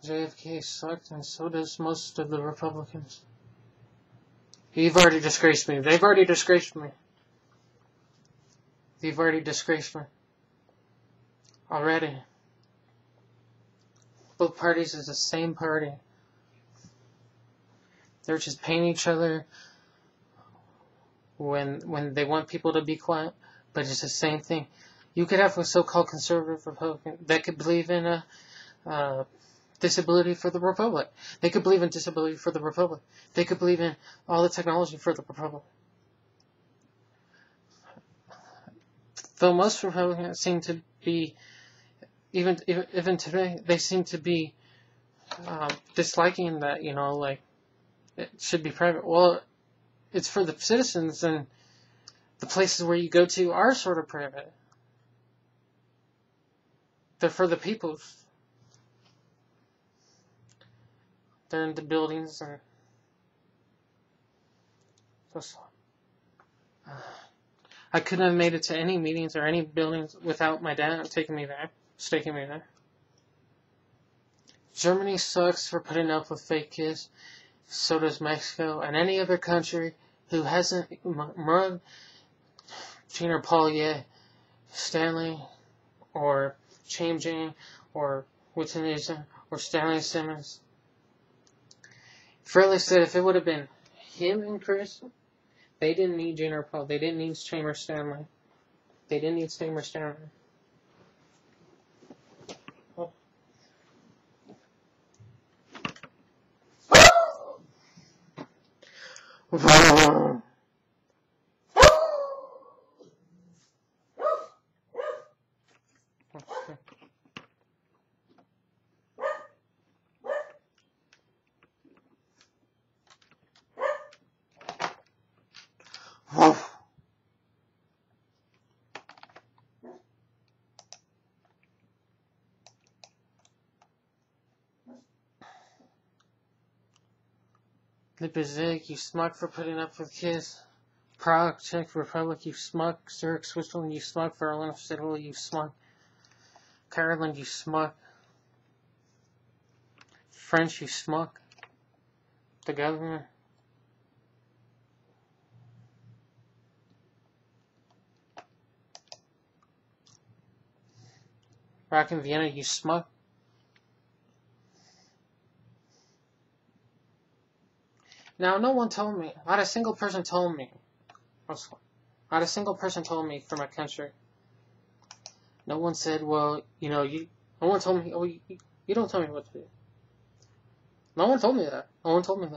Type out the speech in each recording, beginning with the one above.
JFK sucked, and so does most of the Republicans. You've already disgraced me. They've already disgraced me. You've already disgraced me. Already. Both parties is the same party. They're just paying each other when they want people to be quiet, but it's the same thing. You could have a so-called conservative Republican that could believe in a disability for the Republic. They could believe in disability for the Republic. They could believe in all the technology for the Republic. Though most Republicans seem to be, even today, they seem to be disliking that, like, it should be private. Well, it's for the citizens, and the places where you go to are sort of private. They're for the people. They're in the buildings, and I couldn't have made it to any meetings or any buildings without my dad taking me there, staking me there. Germany sucks for putting up with fake kids. So does Mexico, and any other country who hasn't run Gene or Paul yet, Stanley, or Changing, or Wittenisen, or Stanley Simmons. Fairly said if it would have been him and Chris, they didn't need Gene or Paul. They didn't need Chamber Stanley. They didn't need Chamber Stanley. Leipzig, you smug for putting up with kids. Prague, Czech Republic, you smug. Zurich, Switzerland, you smug. Berlin, Italy, you smug. Ireland, you smug. French, you smug. The government. Rock in Vienna, you smug. Now, no one told me, not a single person told me, not a single person told me from my country. No one said, well, no one told me, oh, you don't tell me what to do. No one told me that. No one told me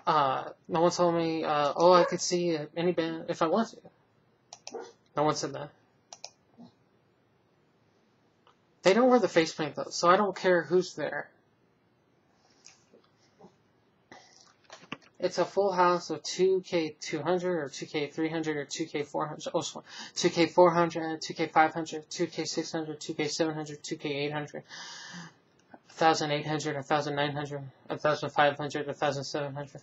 that. No one told me, oh, I could see any band if I want to. No one said that. They don't wear the face paint, though, so I don't care who's there. It's a full house of 2K200 or 2K300 or 2K400. Oh, sorry. 2K400, 2K500, 2K600, 2K700, 2K800, 1,800, 1,900, 1,500, 1,700.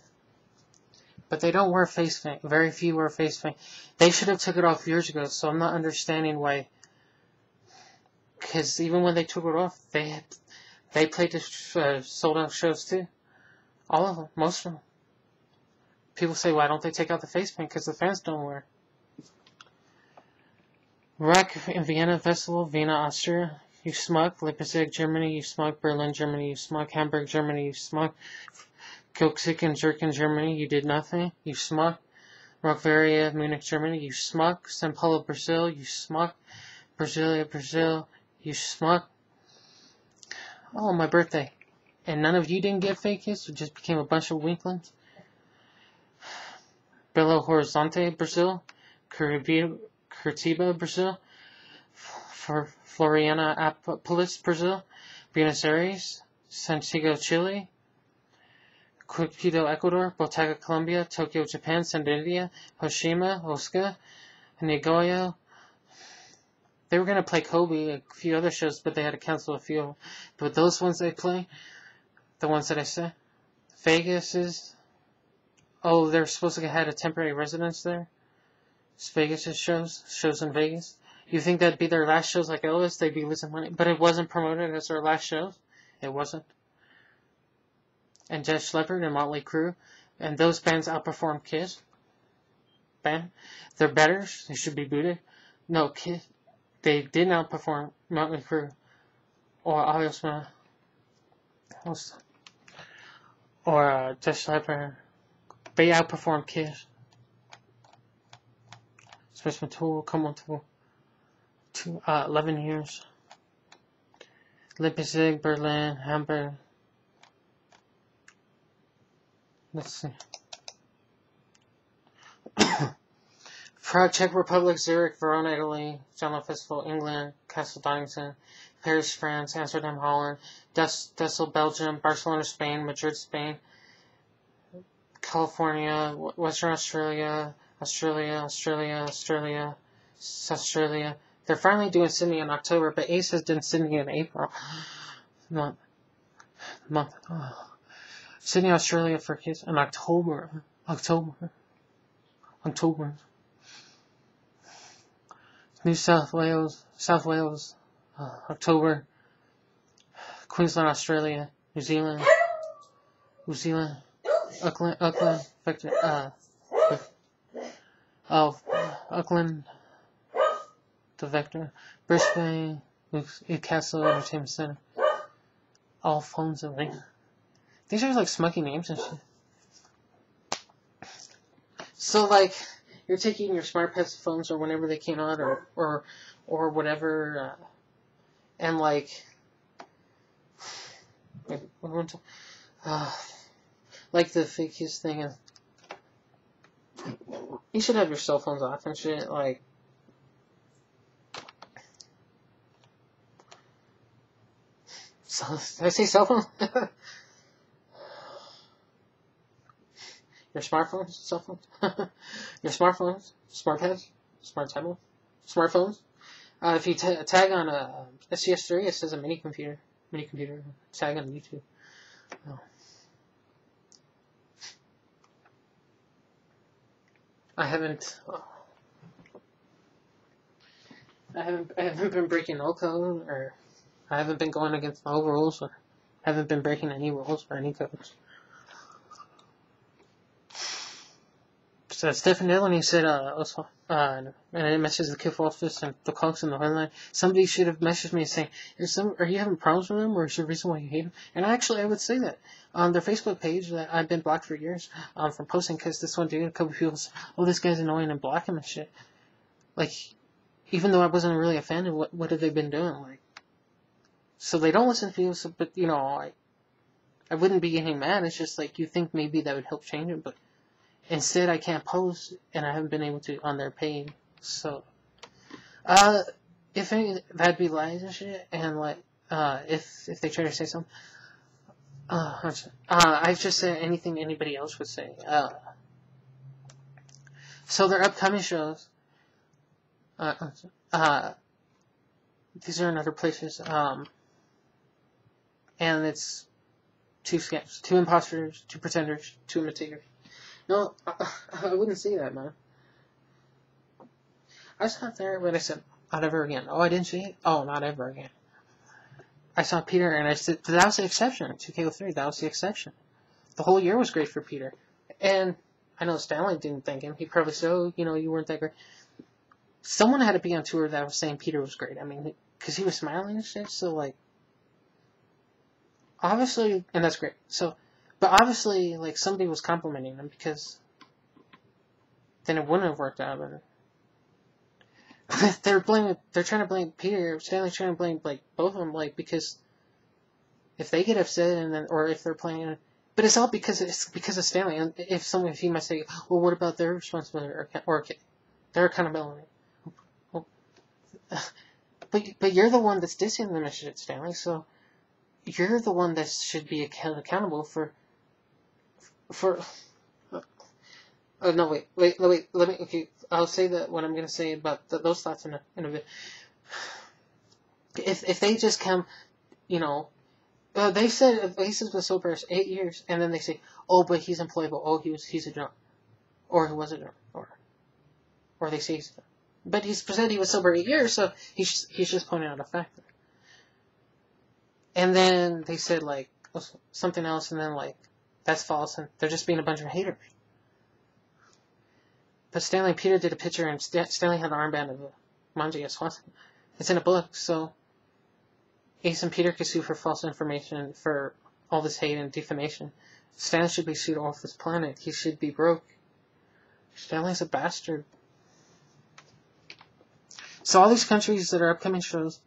But they don't wear face paint. Very few wear face paint. They should have took it off years ago, so I'm not understanding why. Because even when they took it off, they played the sold out shows too. All of them. Most of them. People say, why don't they take out the face paint? Because the fans don't wear. Rock in Vienna Festival, Vienna, Austria, you smug. Leipzig, Germany, you smug. Berlin, Germany, you smug. Hamburg, Germany, you smug. Koksik and Jerkin, Germany, you did nothing. You smug. Rockvaria, Munich, Germany, you smug. Sao Paulo, Brazil, you smug. Brasilia, Brazil, you smug. Oh, my birthday. And none of you didn't get fake kids? You just became a bunch of winklings? Belo Horizonte, Brazil. Curitiba, Brazil. Florianopolis, Brazil. Buenos Aires. Santiago, Chile. Quito, Ecuador. Bogotá, Colombia. Tokyo, Japan. Sandia, Hiroshima, Osaka. Nagoya. They were going to play Kobe, a few other shows, but they had to cancel a few. But those ones they play, the ones that I said, Vegas is... Oh, they're supposed to have had a temporary residence there. It's Vegas' shows in Vegas. You think that'd be their last shows like Elvis? They'd be losing money. But it wasn't promoted as their last shows. It wasn't. And Judge Leppard and Motley Crue. And those bands outperformed Kiss. Band. They're better. They should be booted. No, Kiss. They did not outperform Motley Crue. Or Aerosmith. Or Judge Leppard. They outperformed Kiss. Especially Tool. Come on, Tool. 11 years. Leipzig, Berlin, Hamburg. Let's see. Prague, Czech Republic, Zurich, Verona, Italy, General Festival, England, Castle Donington, Paris, France, Amsterdam, Holland, Dessel, Belgium, Barcelona, Spain, Madrid, Spain, California, Western Australia, Australia. They're finally doing Sydney in October, but Ace has done Sydney in April. Month. Sydney, Australia for kids in October. New South Wales, October. Queensland, Australia, New Zealand, Auckland, Auckland, the Vector, Brisbane, Newcastle Entertainment Centre, all phones and links. These are like smoky names and shit. So like, you're taking your smart pets phones or whenever they came out or whatever, and like, like the fakest thing is, you should have your cell phones off and shit, like, so, did I say cell phone? Your smartphones, cell phones, your smartphones, smart pads, smart tablet, smartphones. If you tag on a SCS3, it says a mini computer. Tag on YouTube. Oh. I haven't been breaking no code, or I haven't been going against no rules, or haven't been breaking any rules or any codes. So Stephen Dillon, said, and it messaged the Kiff office and the Conks in the hotline. Somebody should have messaged me saying, are you having problems with them, or is there a reason why you hate them? And actually, I would say that on their Facebook page that I've been blocked for years from posting, because this one dude, a couple people said, oh, this guy's annoying, and block him and shit. Like, even though I wasn't really offended, what have they been doing? Like, so they don't listen to you, so, but, you know, I wouldn't be getting mad. It's just like, you think maybe that would help change it, but instead, I can't post, and I haven't been able to on their page. So, if that'd be lies and shit, and like, if they try to say something, I've just said anything anybody else would say. So their upcoming shows, these are in other places, and it's 2 scams, 2 imposters, 2 pretenders, 2 imitators. No, I wouldn't say that, man. I sat there when I said, not ever again. Oh, I didn't see it? Oh, not ever again. I saw Peter, and I said, that was the exception. 2K03, that was the exception. The whole year was great for Peter. And I know Stanley didn't thank him. He probably said, oh, you weren't that great. Someone had to be on tour that was saying Peter was great. I mean, because he was smiling and shit, so, like, obviously, and that's great. So, but obviously, like, somebody was complimenting him, because then it wouldn't have worked out. But they're trying to blame Peter, Stanley's trying to blame, like, both of them, like, because if they get upset, and then, or if they're playing, but it's all because of Stanley, and if he might say, well, what about their responsibility, or their accountability? Well, but you're the one that's dissing them and shit, Stanley, so you're the one that should be accountable for no, wait, let me, okay, I'll say that what I'm going to say about those thoughts in a bit. If they just come, they said Aces was sober 8 years, and then they say, oh, but he's employable, oh, he's a drunk, or he was a drunk, or they say he's a drunk. But he said he was sober 8 years, so he's just pointing out a fact. And then they said, like, something else, and then, like, that's false, and they're just being a bunch of haters. But Stanley and Peter did a picture, and Stanley had an armband of Manji as Swanson. It's in a book, so Ace and Peter could sue for false information, for all this hate and defamation. Stanley should be sued off this planet. He should be broke. Stanley's a bastard. So all these countries that are upcoming shows,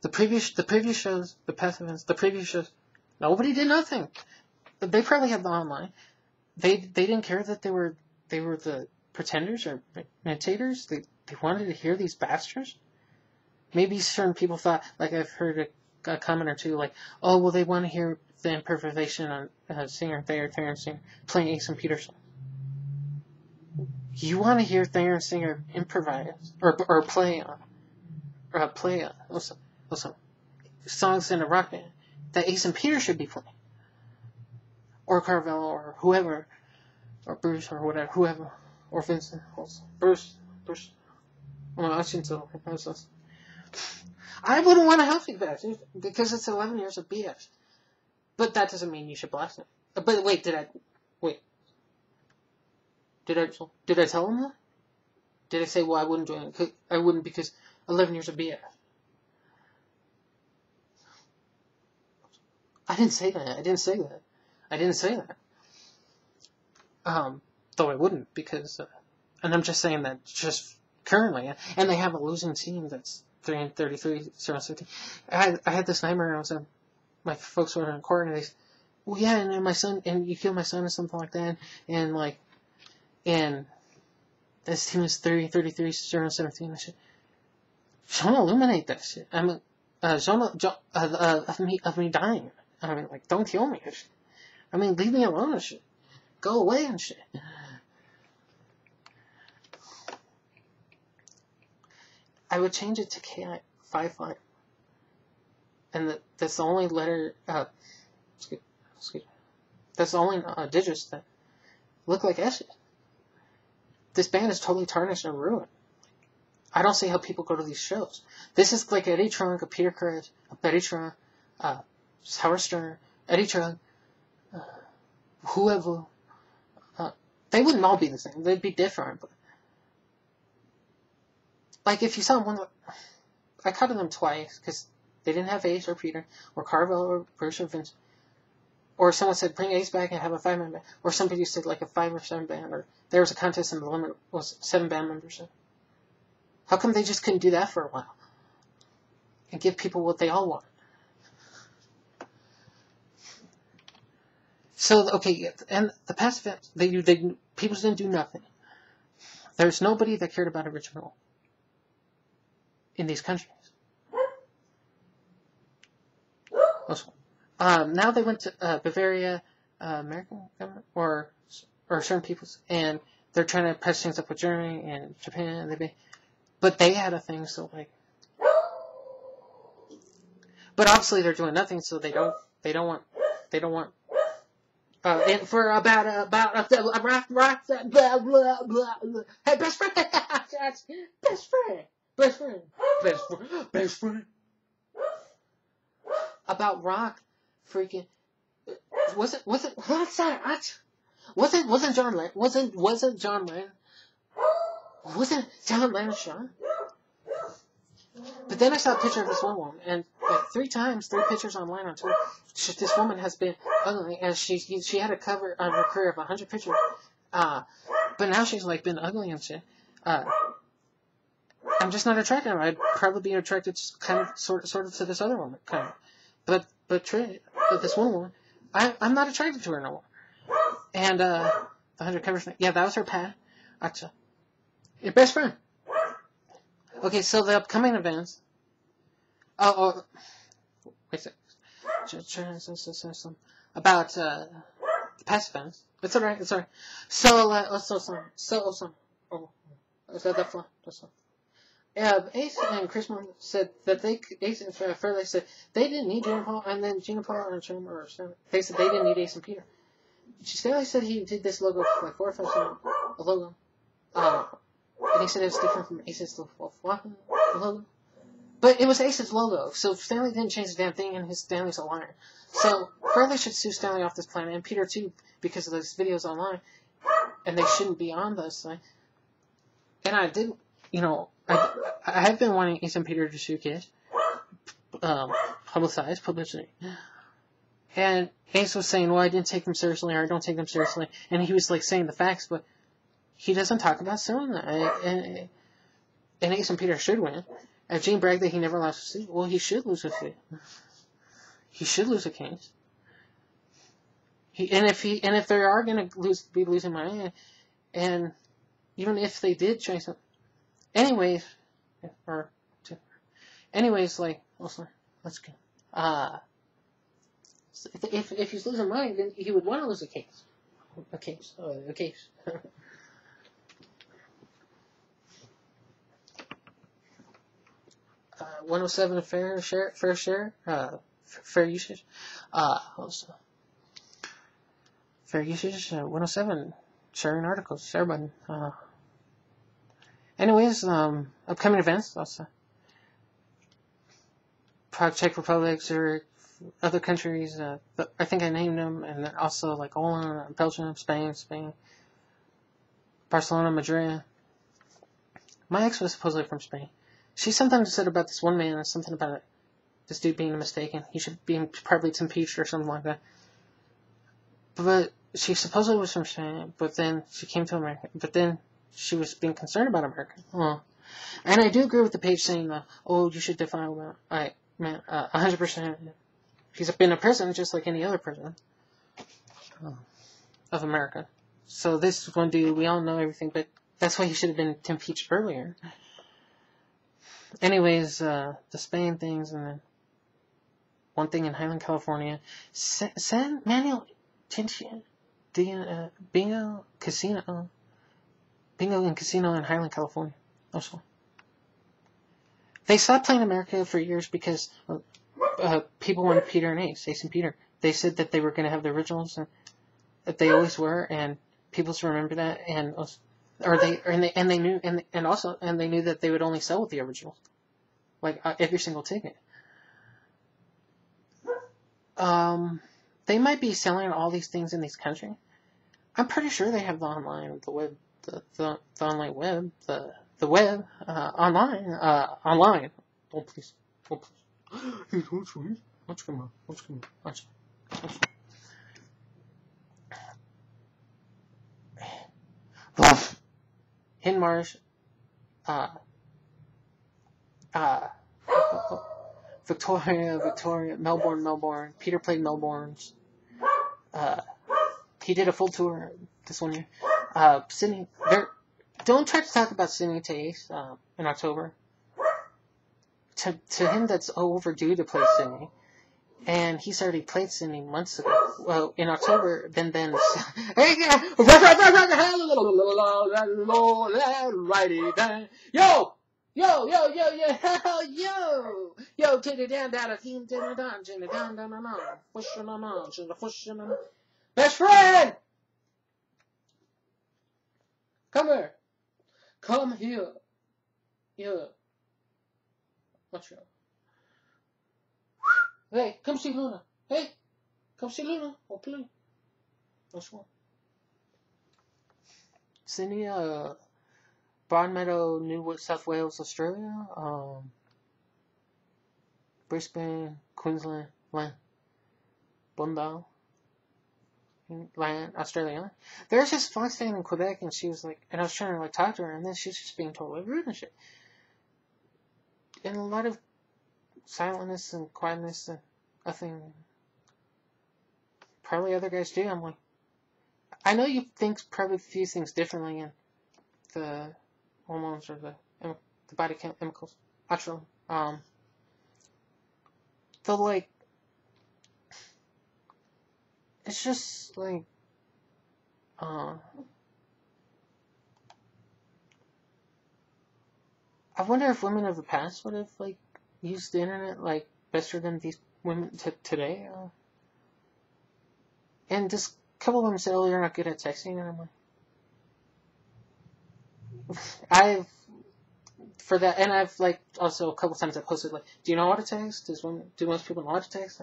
the previous shows, the past events, the previous shows, nobody did nothing. They probably had the online. They didn't care that they were the pretenders or imitators. They wanted to hear these bastards. Maybe certain people thought, like I've heard a comment or two, like, oh, well, they want to hear the improvisation on singer Thayer and Singer playing Ace and Peterson. You want to hear Thayer and Singer improvise or play songs in a rock band that Ace and Peter should be playing, or Carvel or whoever, or Bruce or whatever, whoever, or Vincent, also. Bruce. Well, I shouldn't say that. I wouldn't want a healthy bash because it's 11 years of BS. But that doesn't mean you should blast it. But wait, did I tell him that? Did I say, well, I wouldn't do it? I wouldn't because 11 years of BS. I didn't say that. Though I wouldn't because, and I'm just saying that just currently, and they have a losing team that's 3-33, 0-17. I had this nightmare. I was my folks were in court, and they said, well, yeah, and my son, and you killed my son or something like that, and this team is 33, 0-17. I said, don't illuminate that shit. I mean, of me dying. I mean, like, don't kill me. I mean, leave me alone and shit. Go away and shit. I would change it to KI55. And that's the only letter, excuse me. That's the only digits that look like S's. This band is totally tarnished and ruined. I don't see how people go to these shows. This is like Eddie Trunk, a Peter Criss, a Betty Trunk, Howard Stern, Eddie Trunk, whoever. They wouldn't all be the same. They'd be different. But like if you saw one, I counted them twice because they didn't have Ace or Peter or Carvel or Bruce or Vince. Or someone said bring Ace back and have a 5-man band. Or somebody said like a 5 or 7 band. Or there was a contest and the limit was 7 band members. How come they just couldn't do that for a while and give people what they all want? So okay, and the past events people didn't do nothing. There's nobody that cared about original in these countries. Now they went to Bavaria, American government, or certain peoples, and they're trying to patch things up with Germany and Japan. But they had a thing, so like. But obviously they're doing nothing, so they don't want. And for about hey, best friend, best friend. About rock, freaking. Wasn't what's that? Wasn't John Lennon? Wasn't John Lennon? Wasn't John Lennon shot? But then I saw a picture of this one woman, and like 3 pictures online on Twitter. This woman has been ugly, and she had a cover on her career of 100 pictures. But now she's like been ugly and shit. I'm just not attracted to her. I'd probably be attracted kind of sort of to this other woman, kind of. But this one woman, I'm not attracted to her no more. And the 100 covers thing, yeah, that was her pad. Actually, your best friend. Okay, so the upcoming events. Wait a second. About the past events. It's alright. So, that's fine. Ace and Chris Martin said that Ace and Fairley said they didn't need Gina Paul, and then Gina Paul they said they didn't need Ace and Peter. Fairley said he did this logo for like 4 or 5 times. A logo. And they said it was different from Ace's logo. But it was Ace's logo, so Stanley didn't change the damn thing, and Stanley's a liar. So Burley should sue Stanley off this planet, and Peter too, because of those videos online, and they shouldn't be on this thing. And I did, I have been wanting Ace and Peter to sue kids, publicity. And Ace was saying, well, I didn't take them seriously, or I don't take them seriously, and he was like saying the facts, but he doesn't talk about suing that. And Ace and Peter should win. If Gene bragged that he never lost a suit, well, he should lose a suit. He should lose a case. And if they are going to be losing money, and even if they did try something, anyways, like, also, let's go. If he's losing money, then he would want to lose a case. A case. 107 fair share, fair usage. Also, fair usage. 107 sharing articles, share button. Anyways, upcoming events. Also, Prague, Czech Republic, Zurich, other countries. I think I named them, and then also like Holland, Belgium, Spain, Barcelona, Madrid. My ex was supposedly from Spain. She sometimes said about this one man, something about this dude being mistaken. He should be probably impeached or something like that. But she supposedly was from Spain, but then she came to America. But then she was being concerned about America. Well, and I do agree with the page saying, oh, you should defile that. 100%. He's been a president just like any other president of America. So this one dude, we all know everything, but that's why he should have been impeached earlier. Anyways, the Spain things, and then one thing in Highland, California. San Manuel Tintia, Bingo and Casino in Highland, California. Also, they stopped playing America for years because people wanted Peter and Ace and Peter. They said that they were going to have the originals, and that they always were, and people remember that, and they knew that they would only sell with the originals, like every single ticket. They might be selling all these things in these countries. I'm pretty sure they have the online, the web, the online web, the web, online. Oh please, oh please. Let's come on. Hidden Marsh, Victoria, Melbourne. Peter played Melbourne's. He did a full tour this one year. Sydney, don't try to talk about Sydney to Ace in October. To him, that's overdue to play Sydney. And he's already played Sydney months ago. Well, in October, then. Yo! Yo, get it down, best friend! Come here. Come here. Here. Watch out. Hey, come see Luna. Hey, come see Luna. Oh, please. That's one. Sydney, Broadmeadow, New South Wales, Australia, Brisbane, Queensland, Bundaberg, Australia. There's this fox fan in Quebec, and she was like, and I was trying to talk to her, and then she's just being totally rude and shit. And a lot of silentness and quietness and nothing. Probably other guys do. I'm like, I know you think probably view things differently in the hormones or the body chemicals. Actually, it's just like, I wonder if women of the past would have used the internet better than these women today. And just a couple of them said, "Oh, you're not good at texting," and I'm like, I've for that, and I've like also a couple times I posted like, do you know how to text? Do most people know how to text?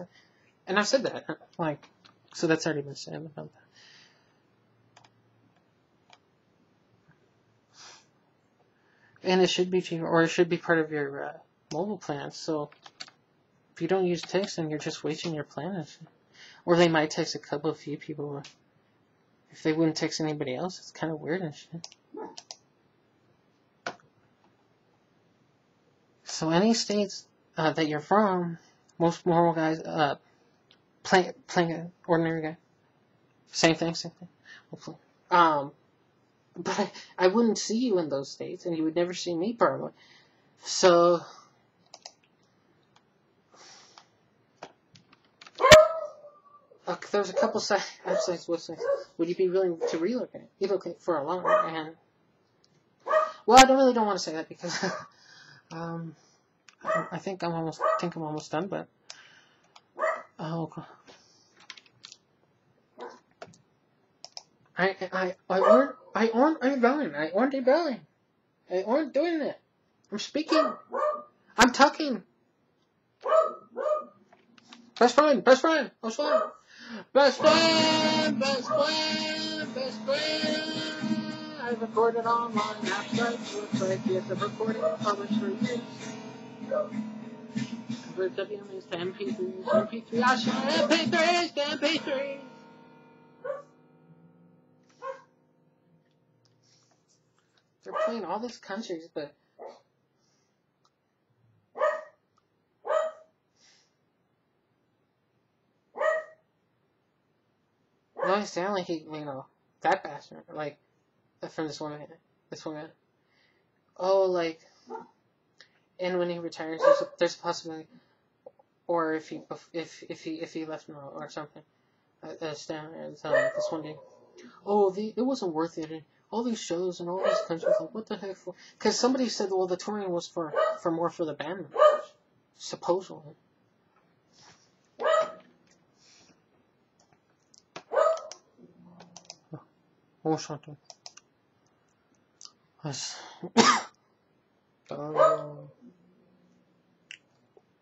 And I've said that, like, so that's already been said about that. And it should be cheaper, or it should be part of your mobile plan. So if you don't use text, then you're just wasting your plan. Or they might text a couple of few people. If they wouldn't text anybody else, it's kind of weird and shit. So any states that you're from, most normal guys, playing an ordinary guy, same thing. But I wouldn't see you in those states, and you would never see me probably. So there's a couple websites. Would you be willing to relocate for a loan? And well, I don't want to say that because I think I'm almost done. But I aren't rebelling. I aren't rebelling. I aren't doing it. I'm speaking. I'm talking. Best friend. Best friend. Best friend. Best friend. Best friend. Best friend. I've recorded on my website. Yes, I've recorded published for years. Convert WMAs to MP3s. MP3. I show MP3s to MP3s. They're playing all these countries, but no, I sound like that bastard, like from this woman. Oh, like, and when he retires, there's a possibility, or if he left now or something, this one day. Oh, it wasn't worth it. All these shows and all these countries, like, what the heck for? Because somebody said, well, the touring was for more for the band members, supposedly. Oh, something.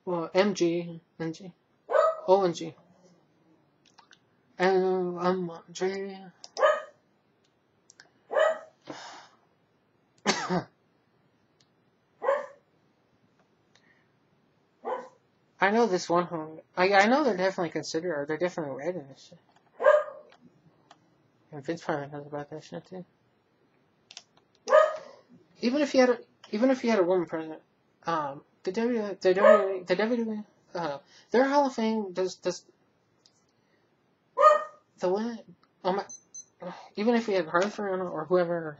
Well, OMG, MG. I know this one home. I know they're definitely considered, or they're definitely read in this shit. And Vince probably knows about that shit too. Even if you had a woman president, the WWE, their Hall of Fame does the way. Even if we had Harley Ferrano or whoever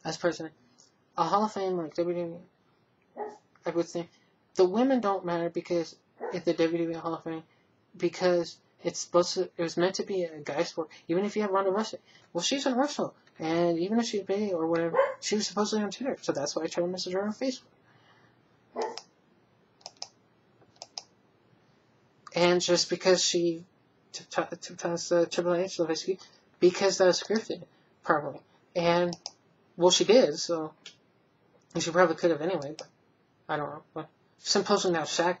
as president, a Hall of Fame like WWE, I would think the women don't matter because it's the WWE Hall of Fame because it was meant to be a guy sport. Even if you have Ronda Rousey, well, she's a wrestler, and even if she's gay or whatever, she was supposedly on Twitter, so that's why I tried to message her on Facebook. And just because she took Triple H, basically, because that was scripted, probably. And, well, she did, so, and she probably could have anyway, but I don't know. But supposedly now Shaq,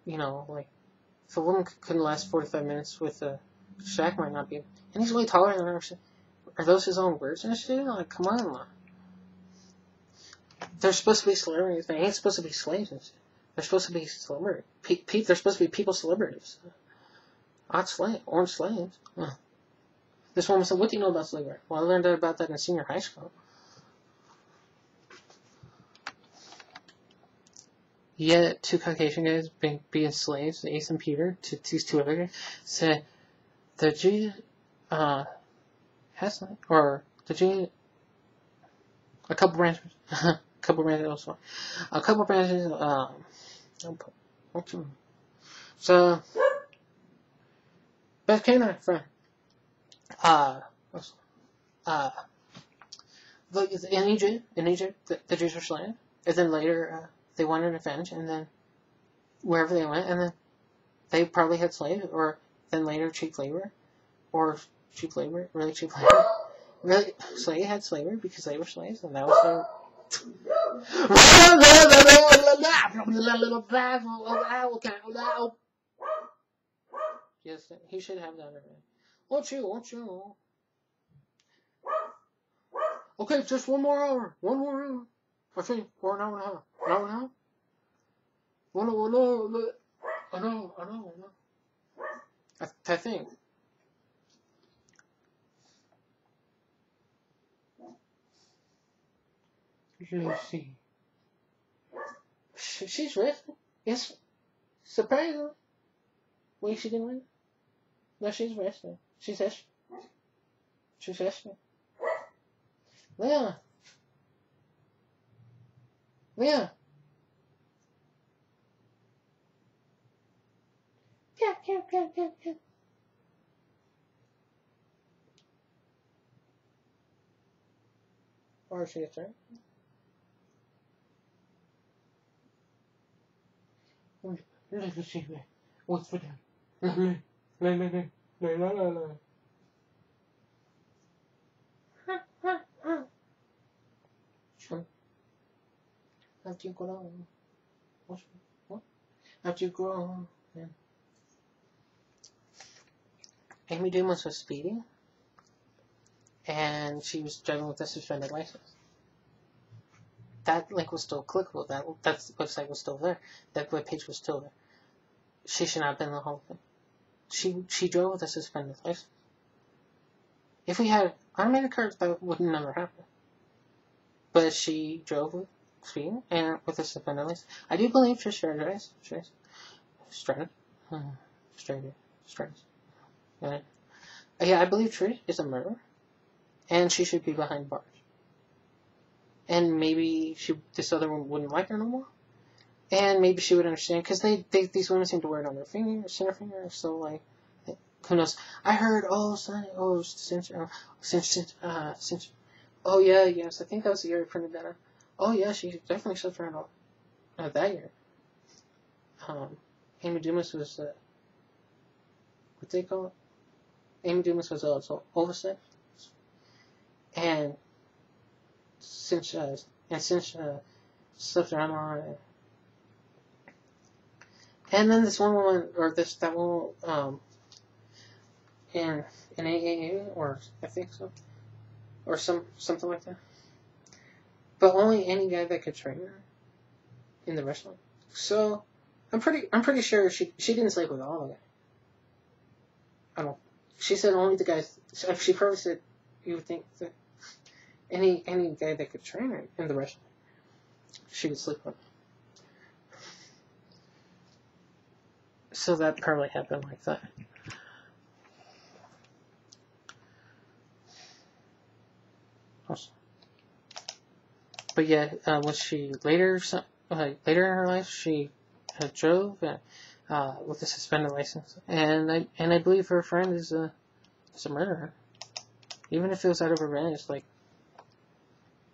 like, if a woman couldn't last 45 minutes with Shaq might not be, and he's way taller than her. Are those his own words and shit? Like, come on, man. They're supposed to be celebrities. They ain't supposed to be slaves and shit. They're supposed to be celebrities. They're supposed to be people celebrities. Not orange slaves. Huh. This woman said, what do you know about slavery? Well, I learned about that in senior high school. Yet, two Caucasian guys being slaves, Ace and Peter, to these two other guys, said the G, a couple branches, so, best canine friend, in Egypt, the Jews were slain, and then later, they wanted revenge, and then wherever they went, and then they probably had slaves, or then later cheap labor, really cheap labor, Really, slavery had slavery because they were slaves, and that was their. Yes, he should have that already. Won't you? Okay, just one more hour. One more hour. I think, or an hour and a half. An hour and a half? I know. I think. Lucy. She's resting. Yes. Surprisingly. Wait, she didn't win? No, she's resting. She's resting. She's resting. Leah. Leah. Yeah. Or she gets right. Let me see. What's for them? La. Sure. After you grow. What? After you grow. Yeah. Amy Dumas was speeding. And she was driving with a suspended license. That link was still clickable. That website was still there. That webpage was still there. She should not have been in the whole thing. She drove with a suspended license. If we had automated cars, that would never happen. But she drove with speed and with a suspended license. I do believe Trish Stratus. Yeah, I believe Trish is a murderer. And she should be behind bars. And maybe this other one wouldn't like her no more. And maybe she would understand, because these women seem to wear it on their fingers, center finger, so like, who knows? I heard, yes, I think that was the year I printed that out. Oh yeah, she definitely slept around all that year. Amy Dumas was, what they call it? Amy Dumas was also overstep. And since slept around on it. And then this one woman, or that one, in AAA, or I think so, or something like that. But only any guy that could train her in the restaurant. So I'm pretty sure she didn't sleep with all of them. I don't. She said only the guys. She probably said you would think that any guy that could train her in the restaurant, she would sleep with. So that probably happened like that. But yeah, when she later in her life, she drove with a suspended license, and I believe her friend is a murderer. Even if it was out of revenge, like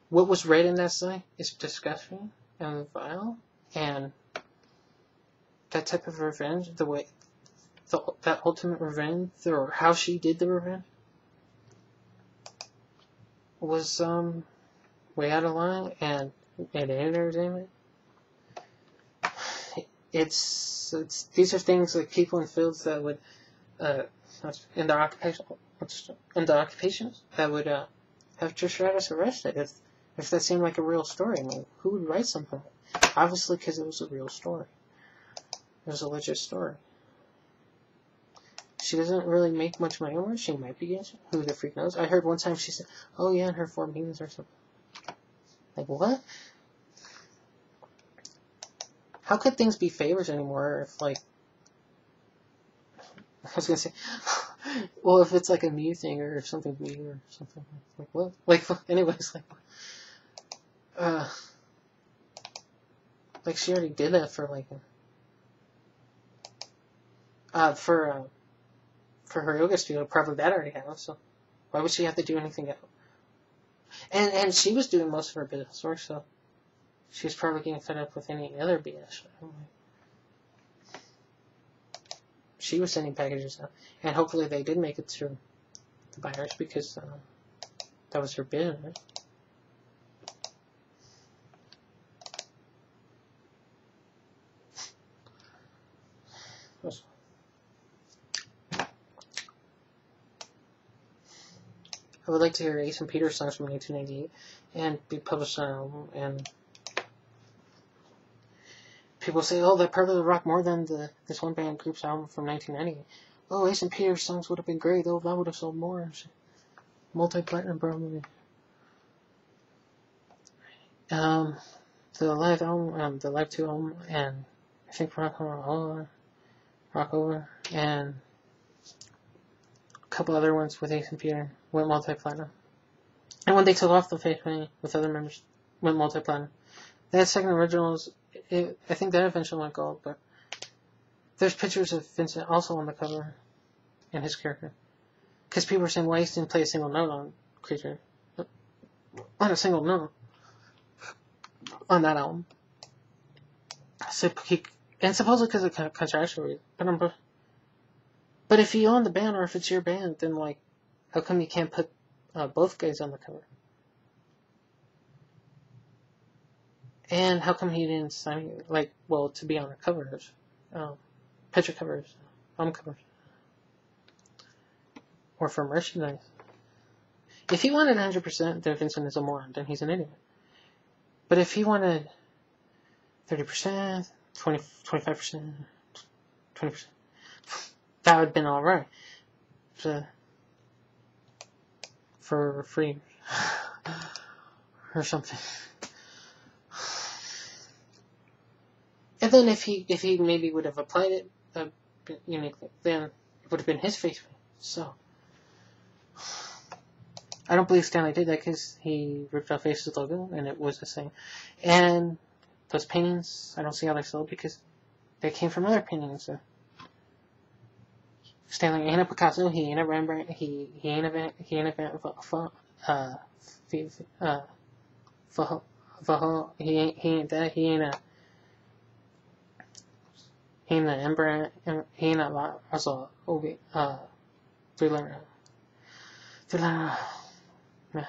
what was read in that site is disgusting and vile, and that type of revenge, that ultimate revenge, or how she did the revenge, was way out of line, and it ended entertainment. It's these are things like people in fields that would in the occupations that would have Trish Stratus arrested if that seemed like a real story. I mean, who would write something? Obviously, because it was a real story. It was a legit story. She doesn't really make much money over it. She might be getting. Who the freak knows? I heard one time she said, "Oh yeah, in her 4 meetings or something." Like what? How could things be favors anymore if like? I was gonna say, well, if it's like a Mew thing or something weird or something like what? Like anyways, like she already did that for like for her yoga studio. Probably that already happened. So why would she have to do anything else? And she was doing most of her business work, so she was probably getting fed up with any other BS. She was sending packages out, and hopefully they did make it through the buyers because That was your bid, right? I would like to hear Ace and Peter songs from 1998 and be published on an album. And people say, oh, that probably would rock more than this one band group's album from 1990. Oh, Ace and Peter songs would have been great. Oh, that would have sold more. Multi-platinum, probably. The live album, the live 2 album, and I think Rock Over, and a couple other ones with Ace and Peter went multi-platinum. And when they took off the Faith Money with other members, went multi-platinum. They had second originals. I think that eventually went gold, but there's pictures of Vincent also on the cover and his character. Because people were saying, why Ace didn't play a single note on Creature? Not a single note on that album. So and supposedly because of contractual reasons. But if you own the band or if it's your band, then like, how come you can't put both guys on the cover? And how come he didn't sign you? Like, well, to be on the covers, picture covers, album covers, or for merchandise. If he wanted 100%, then Vincent is a moron. Then he's an idiot. But if he wanted 30%, 25%, 20%, that would have been all right. For free or something. And then if he maybe would have applied it uniquely, then it would have been his face. So I don't believe Stanley did that because he ripped off Ace's logo and it was the same. And those paintings, I don't see how they sold because they came from other paintings. So Stanley ain't a Picasso, he ain't a Rembrandt, he ain't a Van he ain't that, he ain't an Rembrandt, he ain't a also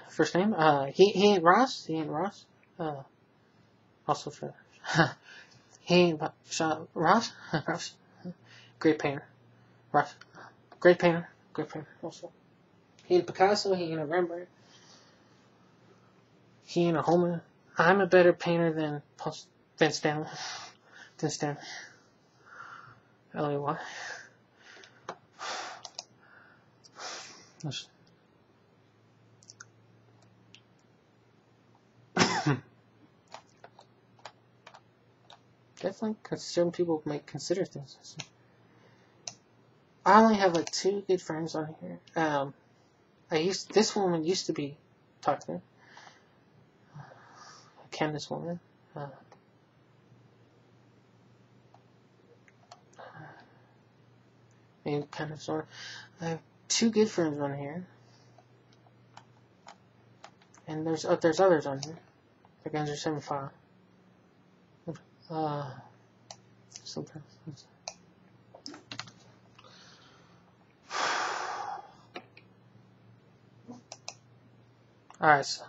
first name, he ain't Ross, also for he ain't Ross, great painter, Ross, great painter also. He ain't Picasso, he ain't a Rembrandt, he ain't a Homer. I'm a better painter than Stanley. L-A-Y. Definitely, because certain people might consider things. I only have like 2 good friends on here. This woman used to be talking. Candace woman. Maybe kind of sort of. I have 2 good friends on here, and there's others on here. The guns are 7.5. Sometimes. Alright, so